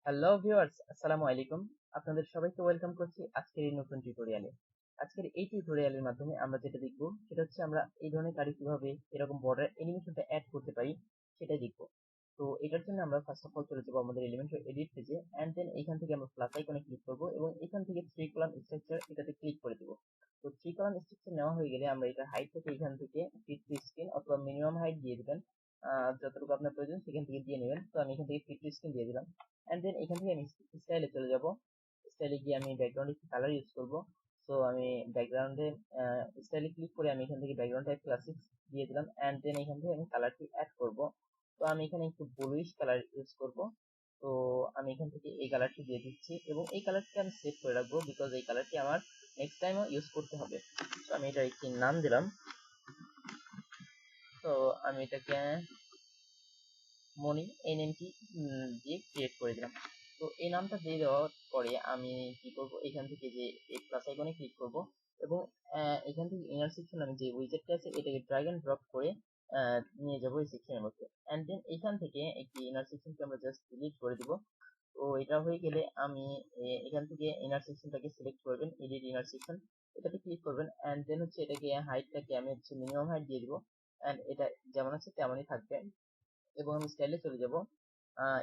Hello viewers, আসসালামু আলাইকুম। আপনাদের সবাইকে ওয়েলকাম করছি আজকের এই নতুন টিউটোরিয়ালে। আজকের এই টিউটোরিয়ালের মাধ্যমে আমরা যেটা দেখব সেটা হচ্ছে আমরা এই ধরনের কার্ডে কিভাবে এরকম বর্ডার অ্যানিমেশনটা অ্যাড করতে পারি সেটাই দেখব। তো এটার জন্য আমরা ফার্স্ট অফ অল চলে যাব আমাদের এলিমেন্টর এডিট পেজে, এন্ড দেন এখান থেকে আমরা প্লাস আইকনে ক্লিক করব এবং এখান থেকে 3 কলাম স্ট্রাকচার এটাতে ক্লিক করে দেব। তো 3 কলাম স্ট্রাকচার নেওয়া হয়ে গেলে আমরা এটা হাইট থেকে এখান থেকে ফিট টু স্ক্রিন অথবা মিনিমাম হাইট দিয়ে দিবেন। যতটুকু আপনার প্রয়োজন সেখান থেকে দিয়ে নেবেন। তো আমি এখান থেকে ফিট টু স্ক্রিন দিয়ে দিলাম। এন্ড দেন এখান থেকে আমি স্টাইলে চলে যাব। স্টাইলে গিয়ে আমি ব্যাকগ্রাউন্ডে একটি কালার ইউজ করব। সো আমি ব্যাকগ্রাউন্ডে স্টাইলে ক্লিক করে আমি এখান থেকে ব্যাকগ্রাউন্ড টাইপ ক্লাসিক দিয়ে দিলাম, এন্ড দেন এখান থেকে আমি কালারটি অ্যাড করব। তো আমি এখানে একটু ব্লুইশ কালার ইউজ করব। তো আমি এখান থেকে এই কালারটি দিয়ে দিচ্ছি এবং এই কালারটি আমি সেভ করে রাখবো, বিকজ এই কালারটি আমার নেক্সট টাইমও ইউজ করতে হবে। তো আমি এটা একটি নাম দিলাম। তো আমি এটাকে মনি এই নেমটি দিয়ে ক্রিয়েট করে দিলাম। তো এই নামটা দিয়ে দেওয়ার পরে আমি কি করব, এখান থেকে যে এই প্লাস আইকনে ক্লিক করব এবং এখান থেকে ইনার সেকশন আমি যে উইজেটটা আছে এটাকে ড্র্যাগ এন্ড ড্রপ করে নিয়ে যাব এই সেকশনের মধ্যে, এন্ড দেন এখান থেকে একটি ইনার সেকশনকে আমরা জাস্ট ডিলিট করে দিব। তো এটা হয়ে গেলে আমি এখান থেকে ইনার সেকশনটাকে সিলেক্ট করবেন, এডিট ইনার সেকশন এটাতে ক্লিক করবেন, এন্ড দেন হচ্ছে এটাকে হাইটটাকে আমি হচ্ছে মিনিমাম হাইট দিয়ে দিব, এন্ড এটা যেমন আছে তেমনই থাকবে। এবং আমি স্টাইলে চলে যাব।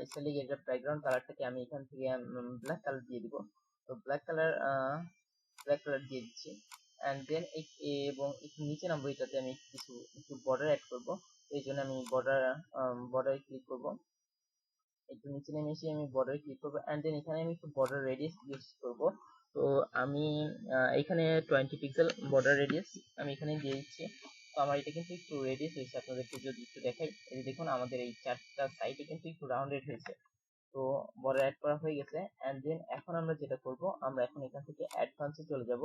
স্টাইলে গিয়ে এটার ব্যাকগ্রাউন্ড কালারটাকে আমি এখান থেকে ব্ল্যাক কালার দিয়ে দিব। তো ব্ল্যাক কালার দিয়ে দিচ্ছি, অ্যান্ড দেন এবং একটু নিচে নামবো, এটাতে আমি একটু বর্ডার অ্যাড করব। এই জন্য আমি বর্ডারে ক্লিক করব। একটু নিচে নেমে এসে আমি বর্ডারে ক্লিক করব, অ্যান্ড দেন এখানে আমি একটু বর্ডার রেডিয়াস ইউজ করব। তো আমি এখানে 20 পিক্সেল বর্ডার রেডিয়াস আমি এখানে দিয়ে দিচ্ছি। তো আমার এটা কিন্তু একটু রেডিয়াস হয়েছে, আপনাদেরকে যদি একটু দেখাই, এই দেখুন আমাদের এই চারটা সাইডে কিন্তু একটু রাউন্ডেড হয়েছে। তো বর্ডার অ্যাড করা হয়ে গেছে, অ্যান্ড দেন এখন আমরা যেটা করব, আমরা এখন এখান থেকে অ্যাডভান্সে চলে যাব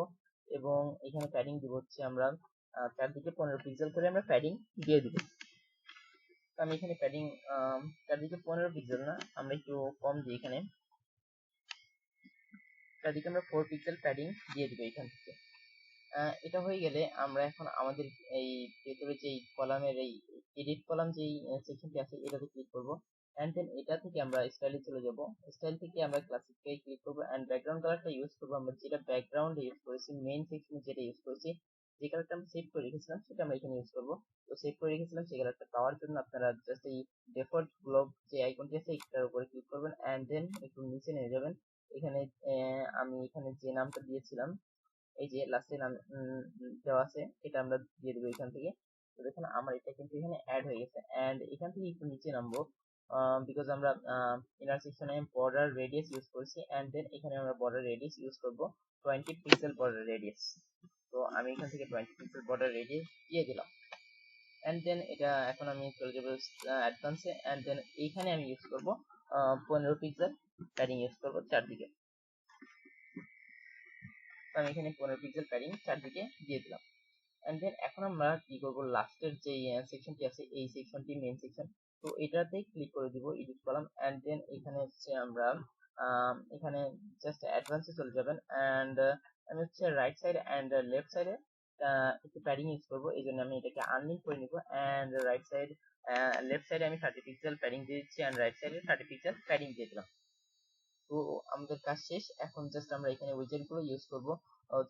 এবং এখানে প্যাডিং দিব হচ্ছে আমরা চারদিকে 15 পিক্সেল করে আমরা প্যাডিং দিয়ে দিব। তো আমি এখানে প্যাডিং চারদিকে 15 পিক্সেল না, আমরা একটু কম দিই, এখানে চারদিকে আমরা 4 পিক্সেল প্যাডিং দিয়ে দিব এখান থেকে। এটা হয়ে গেলে আমরা এখন আমাদের এই ভেতরে যে কলামের এই এডিট কলাম যেই সেকশনটি আছে এটাতে ক্লিক করব, এন্ড দেন এটা থেকে আমরা স্টাইলে চলে যাব। স্টাইল থেকে আমরা ক্লাসিকে ক্লিক করব, এন্ড ব্যাকগ্রাউন্ড কালারটা ইউজ করব আমরা যেটা ব্যাকগ্রাউন্ডে ইউজ করেছি, মেইন সেকশনে যেটা ইউজ করেছি, যে কালারটা আমরা সেভ করে রেখেছিলাম সেটা আমরা এখানে ইউজ করব। তো সেভ করে রেখেছিলাম সেই কালারটা পাওয়ার জন্য আপনারা জাস্ট এই ডিফল্ট গ্লোব যে আইকনটি আছে এটার উপরে ক্লিক করবেন, এন্ড দেন একটু নিচে নিয়ে যাবেন। এখানে আমি এখানে যে নামটা দিয়েছিলাম, এই যে লাস্টে নাম দেওয়া আছে এটা আমরা দিয়ে দেবো এখান থেকে। তো দেখুন আমার এটা কিন্তু এখানে অ্যাড হয়ে গেছে, এন্ড এখান থেকে একটু নিচে নামবো, বিকজ আমরা ইনার সেকশনে বর্ডার রেডিয়াস ইউজ করেছি, এন্ড দেন এখানে আমরা বর্ডার রেডিয়াস ইউজ করব 20 পিক্সেল বর্ডার রেডিয়াস। তো আমি এখান থেকে 20 পিক্সেল বর্ডার রেডিয়াস দিয়ে দিলাম, এন্ড দেন এটা এখন আমি চলে যাবো অ্যাডভান্সে, এন্ড দেন এইখানে আমি ইউজ করব 15 পিক্সেল প্যাডিং ইউজ করব চারদিকে। তো আমি এখানে 15 পিক্সেল প্যাডিং চারদিকে দিয়ে দিলাম, এন্ড দেন এখন আমরা কি করব, লাস্টের যে সেকশনটি আছে এই সেকশনটি মেইন সেকশন, তো এটাতে ক্লিক করে দিব এডিট কলাম, এন্ড দেন এখানে হচ্ছে আমরা এখানে জাস্ট অ্যাডভান্সে চলে যাবেন, এন্ড আমি হচ্ছে রাইট সাইড এন্ড লেফট সাইডে একটু প্যাডিং ইউজ করব, এই জন্য আমি এটাকে আনলিঙ্ক করে নিব, এন্ড রাইট সাইড লেফট সাইডে আমি 30 পিক্সেল প্যাডিং দিয়ে দিচ্ছি, এন্ড রাইট সাইডে 30 পিক্সেল প্যাডিং দিয়ে দিলাম। তো আমাদের কাজ শেষ, এখন জাস্ট আমরা এখানে উইজেট গুলো ইউজ করব,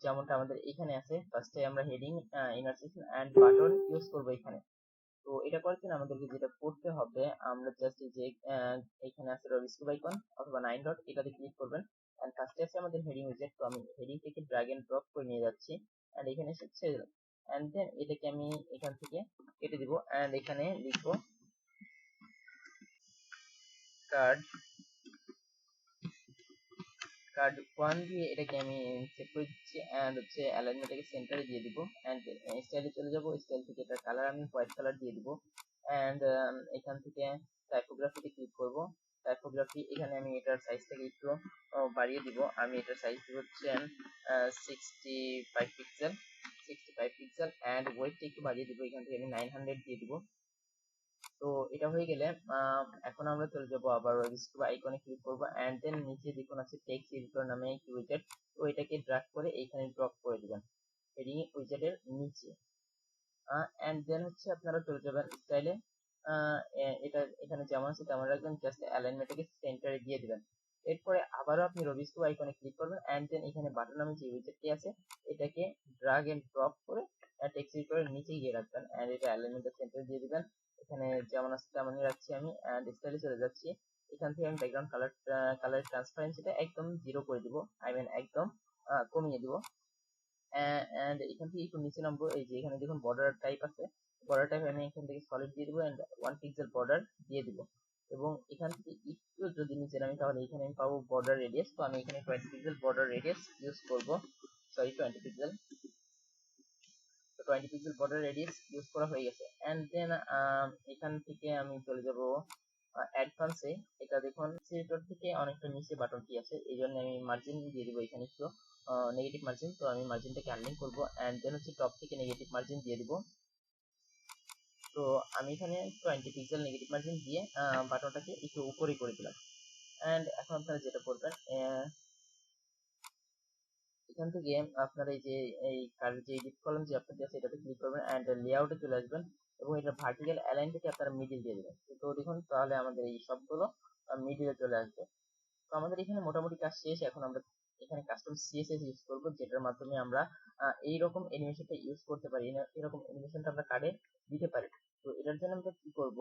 যেমনটা আমাদের এখানে আছে। ফার্স্টে আমরা heading, inner section and button use করব এখানে। তো এটা করার জন্য আমাদেরকে যেটা করতে হবে, আমরা জাস্ট এই যে এখানে আছে স্ক্রল আইকন অথবা 9 ডট, এটাতে ক্লিক করবেন, এন্ড ফার্স্টে আছে আমাদের হেডিং উইজেট। তো আমি হেডিং থেকে ড্র্যাগ এন্ড ড্রপ করে নিয়ে যাচ্ছি, এন্ড এখানে এসে ছেড়ে দিলাম, এন্ড দেন এটাকে আমি এখান থেকে কেটে দিব, এন্ড এখানে লিখবো কার্ড 1 দিয়ে এটাকে আমি সেট করে দিচ্ছি, এন্ড হচ্ছে অ্যালাইনমেন্টটাকে সেন্টারে দিয়ে দিব, এন্ড স্টাইলে চলে যাব। স্টাইল থেকে এটার কালার আমি হোয়াইট কালার দিয়ে দিব, এন্ড এখান থেকে টাইপোগ্রাফিতে ক্লিক করব। টাইপোগ্রাফি এখানে আমি এটার সাইজটাকে একটু বাড়িয়ে দিব, আমি এটার সাইজ দিব হচ্ছে 65 পিক্সেল 65 পিক্সেল, এন্ড ওয়েটটা একটু বাড়িয়ে দিব, এখান থেকে আমি 900 দিয়ে দিব। তো এটা হয়ে গেলে এখন আমরা চলে যাব আবার স্ক্রল আইকনে ক্লিক করব, এন্ড দেন নিচে দেখুন আছে টেক্সট এডিটর নামে একটি উইজেট, তো এটাকে ড্র্যাগ করে এইখানে ড্রপ করে দিবেন হেডিং উইজেটের নিচে, এন্ড দেন হচ্ছে আপনারা চলে যাবেন স্টাইলে। এটা এখানে যেমন আছে তেমন রাখবেন, জাস্ট অ্যালাইনমেন্টটাকে সেন্টারে দিয়ে দিবেন। এরপরে আবারও আপনি রবিস টু আইকনে ক্লিক করবেন এন্ড দেন এখানে বাটন নামে যে উইজেটটি আছে এটাকে ড্রাগ এন্ড ড্রপ করে টেক্সট এডিটরের নিচে গিয়ে রাখবেন এন্ড এটা এলিমেন্টের সেন্টারে দিয়ে দিবেন। এখানে যেমন আছে তেমনই রাখছি আমি এন্ড স্টাইলে চলে যাচ্ছি। এখান থেকে আমি ব্যাকগ্রাউন্ড কালার ট্রান্সপারেন্সিটা একদম 0 করে দিব, একদম কমিয়ে দিব। এন্ড এখান থেকে একটু নিচে নামবো, এই যে এখানে দেখুন বর্ডার টাইপ আছে, বর্ডার টাইপ আমি এখান থেকে সলিড দিয়ে দিব এন্ড 1 পিক্সেল বর্ডার দিয়ে দিব। এবং এখান থেকে একটু যদি নিচে নামি তাহলে এখানে আমি পাবো বর্ডার রেডিয়াস, তো আমি এখানে 20 পিক্সেল বর্ডার রেডিয়াস ইউজ করব, সরি 20 পিক্সেল, তো 20 পিক্সেল বর্ডার রেডিয়াস ইউজ করা হয়ে গেছে। এন্ড দেন এখান থেকে আমি চলে যাব অ্যাডভান্সে। এটা দেখুন সিলেক্টর থেকে অনেকটা নিচে বাটনটি আছে, এই জন্য আমি মার্জিন দিয়ে দিব এখানে একটু নেগেটিভ মার্জিন, তো আমি মার্জিনটাকে আনলিঙ্ক করবো এন্ড দেন হচ্ছে টপ থেকে নেগেটিভ মার্জিন দিয়ে দিব। তো আমি এখানে 20 পিক্সেল নেগেটিভ মার্জিন দিয়ে বাটনটাকে একটু উপরে করে দিলাম। এন্ড এখন আপনারা যেটা করবেন, এখান থেকে আপনারা এই যে যে এডিট কলাম যে আপনাদের আছে এটাতে ক্লিক করবেন এন্ড লেআউটে চলে আসবেন এবং এটা ভার্টিক্যাল অ্যালাইন থেকে আপনারা মিডিল দিয়ে দিবেন। তো দেখুন তাহলে আমাদের এই সবগুলো মিডিলে চলে আসবে। তো আমাদের এখানে মোটামুটি কাজ শেষ। এখন আমরা এখানে কাস্টম সিএসএস ইউজ করব, যেটার মাধ্যমে আমরা এইরকম অ্যানিমেশনটা ইউজ করতে পারি, এরকম অ্যানিমেশনটা আমরা কার্ডে দিতে পারি। তো এটার জন্য আমরা কি করব,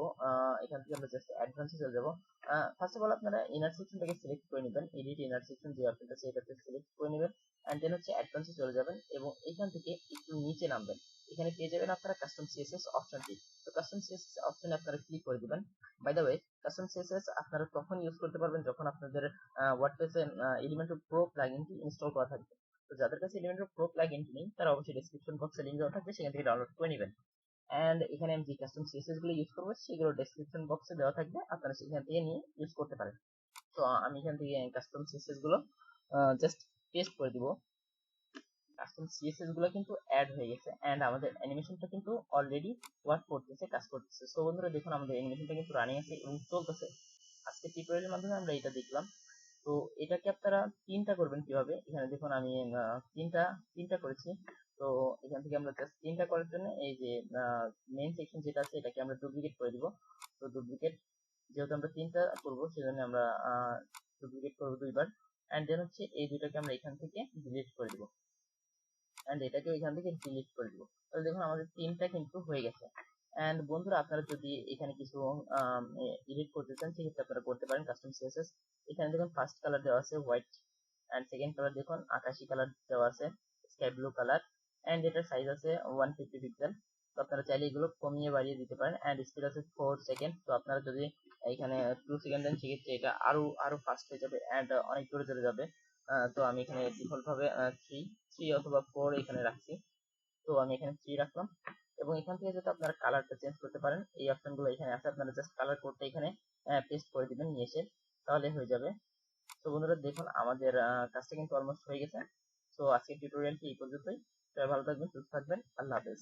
এখান থেকে আমরা জাস্ট অ্যাডভান্সে চলে যাব। ফার্স্ট অফ অল আপনারা ইনার সেকশনটাকে সিলেক্ট করে নেবেন, এডিট ইনার সেকশন যে অপশন আছে এটাতে সিলেক্ট করে নেবেন এন্ড দেন হচ্ছে অ্যাডভান্সে চলে যাবেন এবং এখান থেকে একটু নিচে নামবেন, এখানে পেয়ে যাবেন আপনারা কাস্টম সিএসএস অপশনটি। তো কাস্টম সিএসএস অপশনে আপনারা ক্লিক করে দিবেন। By the way custom CSS আপনারা তখন ইউজ করতে পারবেন যখন আপনাদের ওয়ার্ডপ্রেসে এলিমেন্টর প্রো প্লাগইনটি ইনস্টল করা থাকবে। তো যাদের কাছে এলিমেন্টর প্রো প্লাগইনটি নেই তারা অবশ্যই ডেসক্রিপশন বক্সে লিংক দেওয়া থাকবে, সেখান থেকে ডাউনলোড করে নেবেন। এন্ড এখানে আমি যে কাস্টম সিএসএস গুলো ইউজ করবো সেগুলো ডেসক্রিপশন বক্সে দেওয়া থাকবে, আপনারা সেখান থেকে নিয়ে ইউজ করতে পারেন। তো আমি এখান থেকে কাস্টম সিএসএস গুলো জাস্ট পেস্ট করে দিব। কাস্টম সিএসএস গুলো কিন্তু অ্যাড হয়ে গেছে এন্ড আমাদের অ্যানিমেশনটা কিন্তু অলরেডি ওয়ার্ক করতেছে, কাজ করতেছে। সো বন্ধুরা দেখুন আমাদের অ্যানিমেশনটা কিন্তু রানিং আছে এবং চলতেছে। আজকে টিউটোরিয়ালের মাধ্যমে আমরা এটা দেখলাম। তো এটাকে আপনারা তিনটা করবেন কিভাবে, এখানে দেখুন আমি তিনটা করেছি। তো এখান থেকে আমরা জাস্ট তিনটা করার জন্য এই যে মেইন সেকশন যেটা আছে এটাকে আমরা ডুপ্লিকেট করে দিব। তো ডুপ্লিকেট যেহেতু আমরা তিনটা করব সেজন্য আমরা ডুপ্লিকেট করব দুইবার এন্ড দেন হচ্ছে এই দুইটাকে আমরা এখান থেকে ডিলিট করে দিব এন্ড এটাকে এখান থেকে ডিলিট করে দিব। তাহলে দেখুন আমাদের তিনটা কিন্তু হয়ে গেছে। এন্ড বন্ধুরা আপনারা যদি এখানে কিছু এডিট করতে চান সেক্ষেত্রে আপনারা করতে পারেন কাস্টম সিএসএস। এখানে দেখুন ফার্স্ট কালার দেওয়া আছে হোয়াইট এন্ড সেকেন্ড কালার দেখুন আকাশি কালার দেওয়া আছে, স্কাই ব্লু কালার এন্ড এটার সাইজ আছে 150 পিক্সেল। তো আপনারা চাইলে এগুলো কমিয়ে বাড়িয়ে দিতে পারেন এন্ড স্পিড আছে 4 সেকেন্ড। তো আপনারা যদি এখানে 2 সেকেন্ড দেন সেক্ষেত্রে এটা আরো ফাস্ট হয়ে যাবে এন্ড অনেক দূরে চলে যাবে। তো আমি এখানে ডিফল্ট ভাবে 3 অথবা 4 এখানে রাখছি। তো আমি এখানে 3 রাখলাম এবং এখান থেকে যদি আপনারা কালারটা চেঞ্জ করতে পারেন এই অপশনগুলো এখানে আছে, আপনারা জাস্ট কালার কোডটা এখানে পেস্ট করে দিবেন নিয়ে এসে, তাহলে হয়ে যাবে। তো বন্ধুরা দেখুন আমাদের কাজটা কিন্তু অলমোস্ট হয়ে গেছে। তো আজকের টিউটোরিয়ালটি এই পর্যন্তই। সবাই ভালো থাকবেন, সুস্থ থাকবেন, আল্লাহ হাফেজ।